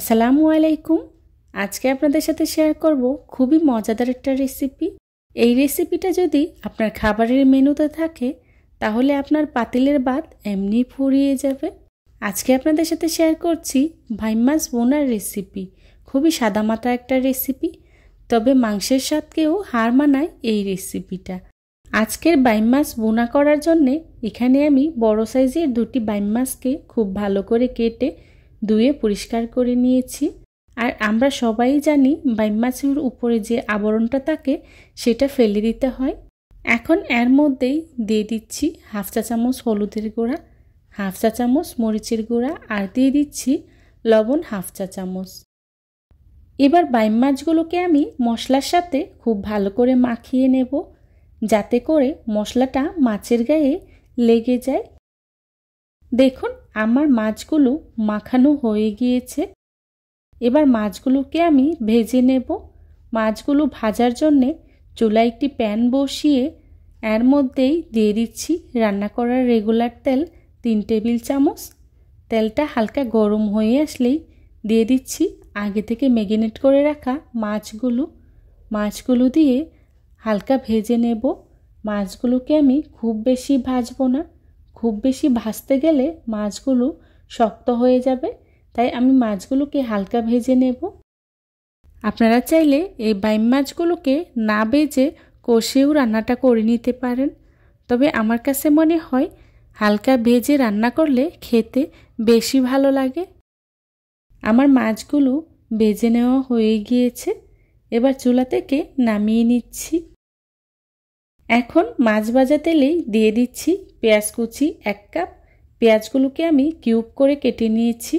আসসালামু আলাইকুম। আজকে আপনাদের সাথে শেয়ার করব খুবই মজাদার একটা রেসিপি। এই রেসিপিটা যদি আপনার খাবারের মেনুতে থাকে তাহলে আপনার পাতিলের ভাত এমনি ফুরিয়ে যাবে। আজকে আপনাদের সাথে শেয়ার করছি ভাই মাছ বোনার রেসিপি। খুবই সাদামাটা একটা রেসিপি, তবে মাংসের স্বাদকেও হার মানায় এই রেসিপিটা। আজকের বাইম মাছ বোনা করার জন্যে এখানে আমি বড় সাইজের দুটি বাইম মাছকে খুব ভালো করে কেটে ধুয়ে পরিষ্কার করে নিয়েছি। আর আমরা সবাই জানি বাইম মাছের উপরে যে আবরণটা থাকে সেটা ফেলে দিতে হয়। এখন এর মধ্যেই দিয়ে দিচ্ছি হাফ চা চামচ হলুদের গুঁড়া, হাফ চা চামচ মরিচের গুঁড়া আর দিয়ে দিচ্ছি লবণ হাফ চা চামচ। এবার বাইম মাছগুলোকে আমি মশলার সাথে খুব ভালো করে মাখিয়ে নেব, যাতে করে মশলাটা মাছের গায়ে লেগে যায়। দেখুন আমার মাছগুলো মাখানো হয়ে গিয়েছে। এবার মাছগুলোকে আমি ভেজে নেব। মাছগুলো ভাজার জন্যে চুলায় একটি প্যান বসিয়ে এর মধ্যেই দিয়ে দিচ্ছি রান্না করার রেগুলার তেল 3 টেবিল চামচ। তেলটা হালকা গরম হয়ে আসলেই দিয়ে দিচ্ছি আগে থেকে ম্যারিনেট করে রাখা মাছগুলো দিয়ে হালকা ভেজে নেব। মাছগুলোকে আমি খুব বেশি ভাজবো না, খুব বেশি ভাজতে গেলে মাছগুলো শক্ত হয়ে যাবে, তাই আমি মাছগুলোকে হালকা ভেজে নেব। আপনারা চাইলে এই বাইম মাছগুলোকে না ভেজে কষেও রান্নাটা করে নিতে পারেন, তবে আমার কাছে মনে হয় হালকা ভেজে রান্না করলে খেতে বেশি ভালো লাগে। আমার মাছগুলো ভেজে নেওয়া হয়ে গিয়েছে, এবার চুলা থেকে নামিয়ে নিচ্ছি। এখন মাছ ভাজা তেলেই দিয়ে দিচ্ছি পেঁয়াজ কুচি 1 কাপ। পেঁয়াজগুলোকে আমি কিউব করে কেটে নিয়েছি।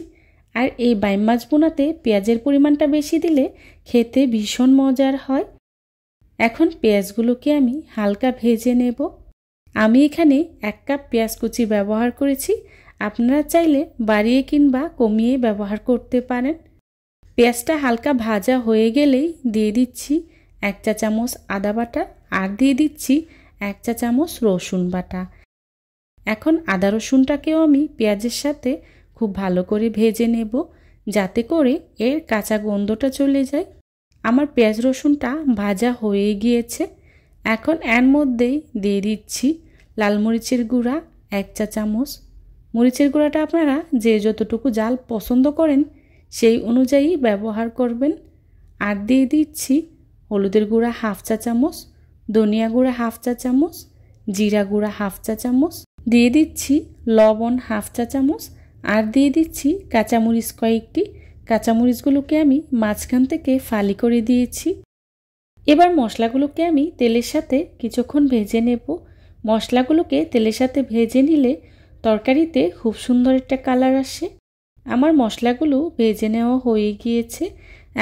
আর এই বাইম মাছ বোনাতে পেঁয়াজের পরিমাণটা বেশি দিলে খেতে ভীষণ মজার হয়। এখন পেঁয়াজগুলোকে আমি হালকা ভেজে নেব। আমি এখানে 1 কাপ পেঁয়াজ কুচি ব্যবহার করেছি, আপনারা চাইলে বাড়িয়ে কিংবা কমিয়ে ব্যবহার করতে পারেন। পেঁয়াজটা হালকা ভাজা হয়ে গেলেই দিয়ে দিচ্ছি 1 চা চামচ আদা বাটা আর দিয়ে দিচ্ছি 1 চা চামচ রসুন বাটা। এখন আদা রসুনটাকেও আমি পেঁয়াজের সাথে খুব ভালো করে ভেজে নেব, যাতে করে এর কাঁচা গন্ধটা চলে যায়। আমার পেঁয়াজ রসুনটা ভাজা হয়ে গিয়েছে। এখন এর মধ্যেই দিয়ে দিচ্ছি লাল মরিচের গুঁড়া 1 চা চামচ। মরিচের গুঁড়াটা আপনারা যে যতটুকু ঝাল পছন্দ করেন সেই অনুযায়ী ব্যবহার করবেন। আর দিয়ে দিচ্ছি হলুদের গুঁড়া হাফ চা চামচ, ধনিয়া গুঁড়া হাফ চা চামচ, জিরা গুঁড়া হাফ চা চামচ, দিয়ে দিচ্ছি লবণ হাফ চা চামচ আর দিয়ে দিচ্ছি কাঁচামরিচ কয়েকটি। কাঁচামরিচগুলোকে আমি মাঝখান থেকে ফালি করে দিয়েছি। এবার মশলাগুলোকে আমি তেলের সাথে কিছুক্ষণ ভেজে নেব। মশলাগুলোকে তেলের সাথে ভেজে নিলে তরকারিতে খুব সুন্দর একটা কালার আসে। আমার মশলাগুলো ভেজে নেওয়া হয়ে গিয়েছে।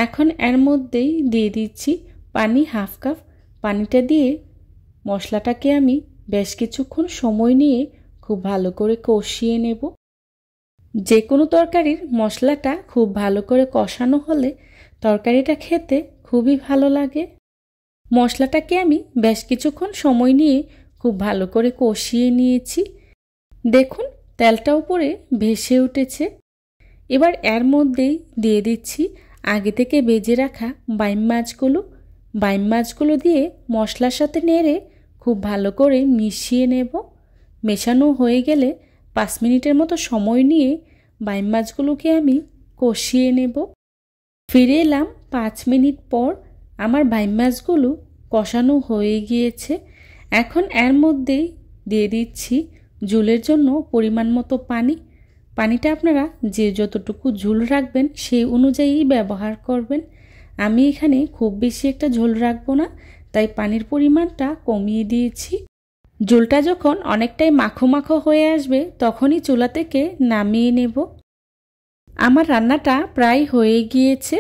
এখন এর মধ্যেই দিয়ে দিচ্ছি পানি হাফ কাপ। পানিটা দিয়ে মশলাটাকে আমি বেশ কিছুক্ষণ সময় নিয়ে খুব ভালো করে কষিয়ে নেব। যে কোনো তরকারির মশলাটা খুব ভালো করে কষানো হলে তরকারিটা খেতে খুবই ভালো লাগে। মশলাটাকে আমি বেশ কিছুক্ষণ সময় নিয়ে খুব ভালো করে কষিয়ে নিয়েছি। দেখুন তেলটা উপরে ভেসে উঠেছে। এবার এর মধ্যেই দিয়ে দিচ্ছি আগে থেকে ভেজে রাখা বাইম মাছগুলো দিয়ে মশলার সাথে নেড়ে খুব ভালো করে মিশিয়ে নেব। মেশানো হয়ে গেলে 5 মিনিটের মতো সময় নিয়ে বাইম মাছগুলোকে আমি কষিয়ে নেব। ফিরে এলাম 5 মিনিট পর। আমার বাইম মাছগুলো কষানো হয়ে গিয়েছে। এখন এর মধ্যেই দিয়ে দিচ্ছি ঝোলের জন্য পরিমাণ মতো পানি। পানিটা আপনারা যে যতটুকু ঝোল রাখবেন সেই অনুযায়ী ব্যবহার করবেন। আমি এখানে খুব বেশি একটা ঝোল রাখবো না, তাই পানির পরিমাণটা কমিয়ে দিয়েছি। ঝোলটা যখন অনেকটাই মাখো মাখো হয়ে আসবে তখনই চুলা থেকে নামিয়ে নেব। আমার রান্নাটা প্রায় হয়ে গিয়েছে।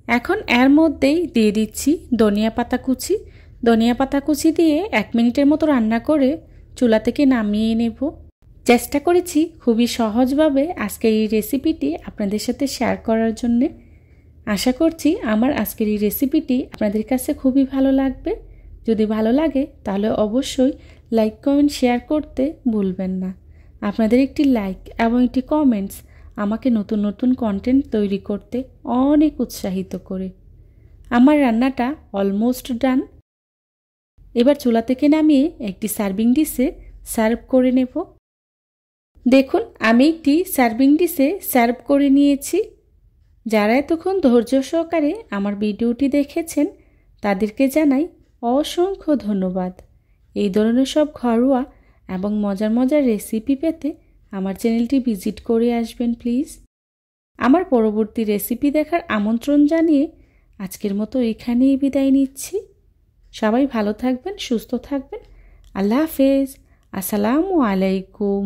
এখন এর মধ্যেই দিয়ে দিচ্ছি ধনিয়া পাতা কুচি দিয়ে 1 মিনিটের মতো রান্না করে চুলা থেকে নামিয়ে নেব। চেষ্টা করেছি খুবই সহজভাবে আজকের এই রেসিপিটি আপনাদের সাথে শেয়ার করার জন্যে। আশা করছি আমার আজকের এই রেসিপিটি আপনাদের কাছে খুবই ভালো লাগবে। যদি ভালো লাগে তাহলে অবশ্যই লাইক কমেন্ট শেয়ার করতে ভুলবেন না। আপনাদের একটি লাইক এবং একটি কমেন্টস আমাকে নতুন নতুন কন্টেন্ট তৈরি করতে অনেক উৎসাহিত করে। আমার রান্নাটা অলমোস্ট ডান। এবার চুলা থেকে নামিয়ে একটি সার্ভিং ডিশে সার্ভ করে নেব। দেখুন আমি একটি সার্ভিং ডিশে সার্ভ করে নিয়েছি। যারা এতক্ষণ ধৈর্য সহকারে আমার ভিডিওটি দেখেছেন তাদেরকে জানাই অসংখ্য ধন্যবাদ। এই ধরনের সব ঘরোয়া এবং মজার মজার রেসিপি পেতে আমার চ্যানেলটি ভিজিট করে আসবেন প্লিজ। আমার পরবর্তী রেসিপি দেখার আমন্ত্রণ জানিয়ে আজকের মতো এখানেই বিদায় নিচ্ছি। সবাই ভালো থাকবেন, সুস্থ থাকবেন। আল্লাহ হাফেজ। আসসালামু আলাইকুম।